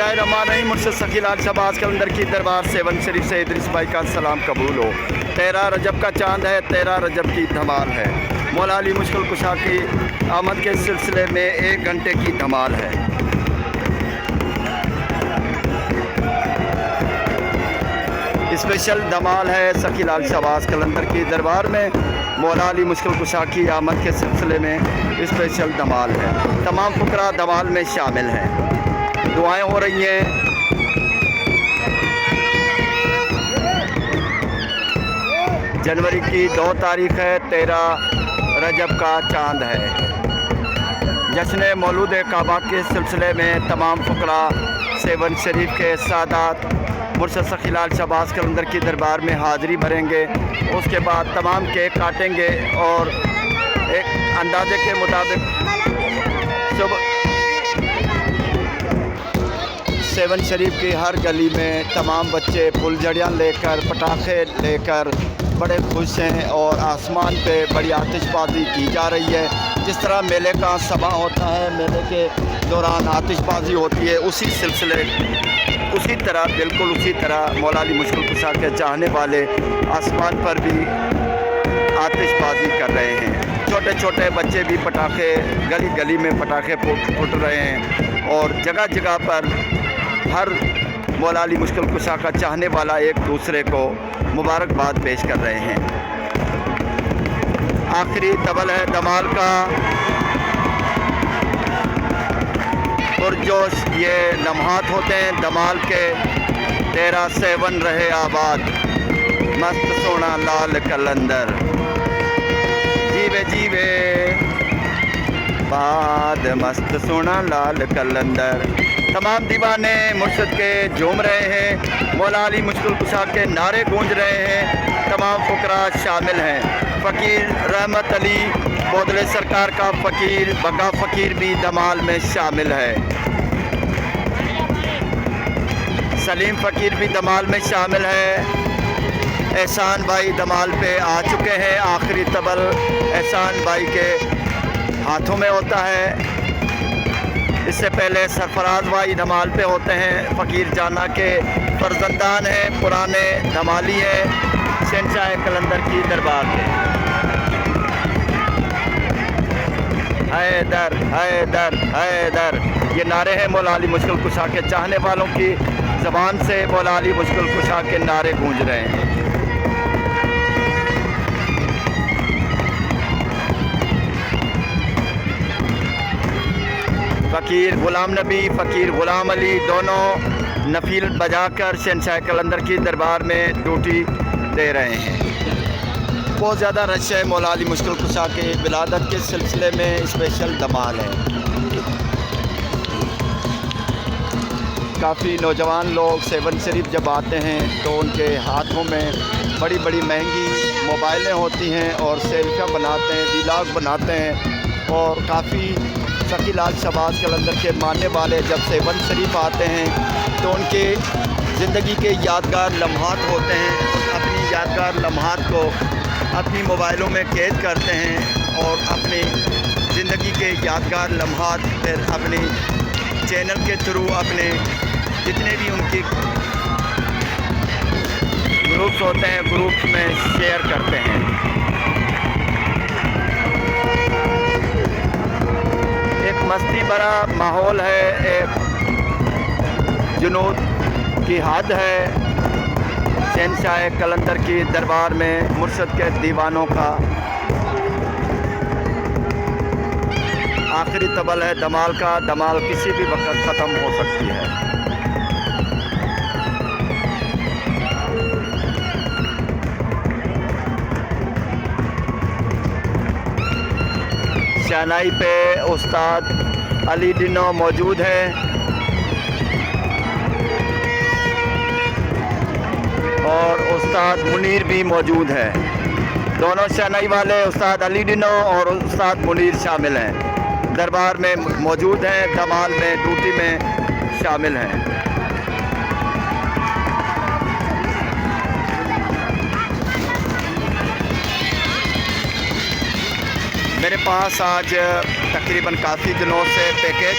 बिस्मिल्लाहिर्रहमानिर्रहीम। मुर्शिद सखी लाल शहबाज कलंदर की दरबार सेवन शरीफ से इदरीस भाई का सलाम कबूल हो। 13 रजब का चांद है, 13 रजब की धमाल है। मौला अली मुश्किल कुशा की आमद के सिलसिले में 1 घंटे की धमाल है। स्पेशल धमाल है सखी लाल शहबाज कलंदर की दरबार में। मौला अली मुश्किल कुशा की आमद के सिलसिले में स्पेशल धमाल है। तमाम फुकरा धमाल में शामिल हैं। दुआएं हो रही हैं। जनवरी की 2 तारीख है, 13 रजब का चांद है। जश्न मौलूद काबा के सिलसिले में तमाम फुकरा सेवन शरीफ के सादात मुर्शिद सखी लाल शहबाज कलंदर की दरबार में हाज़िरी भरेंगे। उसके बाद तमाम केक काटेंगे और एक अंदाजे के मुताबिक सुबह सेवन शरीफ की हर गली में तमाम बच्चे फुलझड़ियाँ लेकर, पटाखे लेकर बड़े खुश हैं और आसमान पे बड़ी आतिशबाजी की जा रही है। जिस तरह मेले का समा होता है, मेले के दौरान आतिशबाजी होती है, उसी तरह बिल्कुल उसी तरह मौला अली मुश्किल कुशा के चाहने वाले आसमान पर भी आतिशबाजी कर रहे हैं। छोटे छोटे बच्चे भी पटाखे गली गली में पटाखे फुट रहे हैं और जगह जगह पर हर मौला अली मुश्किल कुशा का चाहने वाला एक दूसरे को मुबारकबाद पेश कर रहे हैं। आखिरी तबल है धमाल का। पुरजोश ये लम्हात होते हैं धमाल के। 13 सेवन रहे आबाद, मस्त सोना लाल कलंदर, जीवे जीवे बाद मस्त सोना लाल कलंदर। तमाम दीवाने मुर्शिद के झूम रहे हैं। मौला अली मुश्किल कुशा के नारे गूंज रहे हैं। तमाम फुकरा शामिल हैं। फ़कीर रहमत अली बोदले सरकार का फ़कीर बका फ़कीर भी धमाल में शामिल है। सलीम फ़कीर भी धमाल में शामिल है। एहसान भाई धमाल पे आ चुके हैं। आखिरी तबल एहसान भाई के हाथों में होता है। इससे पहले सरफराज भाई धमाल पे होते हैं। फ़कीर जाना के फर्जंदान हैं, पुराने धमाली हैं शहंशाह कलंदर की दरबार के। हैदर हैदर हैदर, ये नारे हैं मौला अली मुश्किल कुशा के चाहने वालों की ज़बान से। मौला अली मुश्किल कुशा के नारे गूंज रहे हैं। फ़कीर ग़ुलाम नबी, फ़कीर ग़ुलाम अली दोनों नफील बजाकर शहंशाह कलंदर की दरबार में ड्यूटी दे रहे हैं। बहुत ज़्यादा रश है। मौला अली मुश्किल कुशा के विलादत के सिलसिले में स्पेशल धमाल है। काफ़ी नौजवान लोग सेवन शरीफ जब आते हैं तो उनके हाथों में बड़ी बड़ी महंगी मोबाइलें होती हैं और सेल्फियाँ बनाते हैं, वीलॉग बनाते हैं। और काफ़ी सखी लाल शहबाज कलंदर के मानने वाले जब सेवन शरीफ आते हैं तो उनके ज़िंदगी के यादगार लम्हात होते हैं। अपनी यादगार लम्हात को अपनी मोबाइलों में कैद करते हैं और अपनी ज़िंदगी के यादगार लम्हात फिर अपनी चैनल के थ्रू अपने जितने भी उनके ग्रुप्स होते हैं, ग्रुप्स में शेयर करते हैं। एक मस्ती भरा माहौल है, एक जुनूद की हद है शहंशाह कलंदर की दरबार में मुर्शिद के दीवानों का। आखिरी तबल है धमाल का। धमाल किसी भी वक्त ख़त्म हो सकती है। शहनाई पे उस्ताद अली डिनो मौजूद है और उस्ताद मुनीर भी मौजूद है। दोनों शहनाई वाले उस्ताद अली डिनो और उस्ताद मुनीर शामिल हैं, दरबार में मौजूद हैं, धमाल में ड्यूटी में शामिल हैं। मेरे पास आज तकरीबन काफ़ी दिनों से पैकेज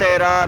13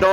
2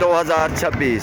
2026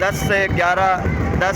10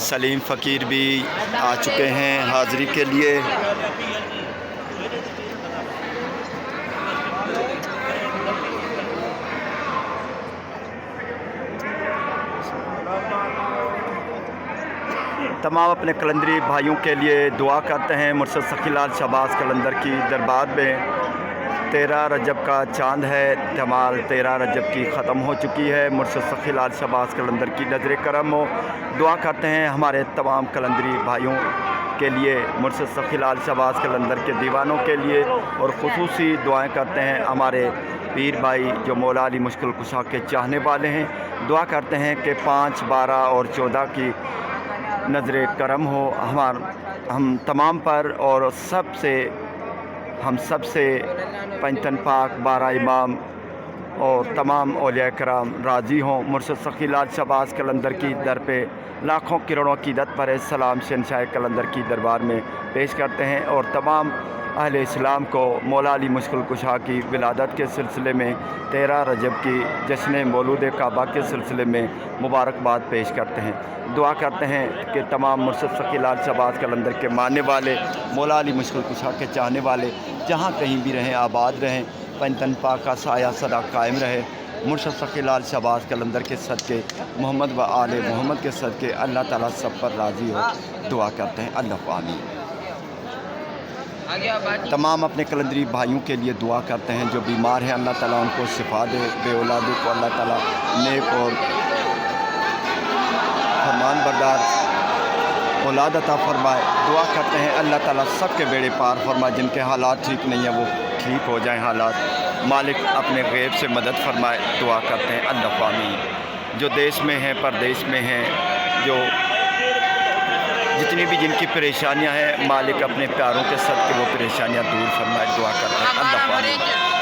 सलीम फ़कीर भी आ चुके हैं हाज़री के लिए। तमाम अपने कलंदरी भाइयों के लिए दुआ करते हैं। मुर्शद सखीलाल शहबाज कलंदर की दरबार में 13 रजब का चांद है। जमाल 13 रजब की ख़त्म हो चुकी है। मुर्शद सखीलाल शहबाज कलंदर की नज़र करम हो। दुआ करते हैं हमारे तमाम कलंदरी भाइयों के लिए, मुर्शद सखीलाल शहबाज कलंदर के दीवानों के लिए, और ख़ुसूसी दुआएं करते हैं हमारे पीर भाई जो मौला अली मुश्किल कुशा के चाहने वाले हैं। दुआ करते हैं कि 5, 12 और 14 की नज़र करम हो हम तमाम पर, और हम सब से पंचतन पाक 12 इमाम और तमाम औलिया कराम राज़ी हों। मुर्शद सखीलाल शहबाज कलंदर की दर पे लाखों करोड़ों क़ीदत पर सलाम शहंशाह कलंदर की दरबार में पेश करते हैं, और तमाम अहले इस्लाम को मौला अली मुश्किल कुशा की विलादत के सिलसिले में 13 रजब की जश्न मौलूद काबा के सिलसिले में मुबारकबाद पेश करते हैं। दुआ करते हैं कि तमाम मुर्शद सखीलाल शहबाज कलंदर के मानने वाले, मौला अली मुश्किल कुशा के चाहने वाले जहाँ कहीं भी रहें, आबाद रहें, पंचतन पाक का साया सदा कायम रहे। मुर्शद सखीलाल शहबाज कलंदर के सदके, मोहम्मद व आले मोहम्मद के सदके अल्लाह ताला सब पर राज़ी हो। दुआ करते हैं। अल्लाह आमीन। तमाम अपने कलंदरी भाइयों के लिए दुआ करते हैं जो बीमार हैं, अल्लाह ताला उनको शिफा दे। बे औलादों को अल्लाह ताला नेक और फरमान बरदार औलाद अता फरमाए। दुआ करते हैं अल्लाह ताला सब के बेड़े पार फरमाए। जिनके हालात ठीक नहीं है वो ठीक हो जाएं हालात। मालिक अपने गैब से मदद फरमाए। दुआ करते हैं। अल्लाह आमीन। जो देश में हैं, परदेश में हैं, जो जितनी भी जिनकी परेशानियां हैं, मालिक अपने प्यारों के सदके वो परेशानियां दूर फरमाए। दुआ करते हैं। अल्लाह आमीन।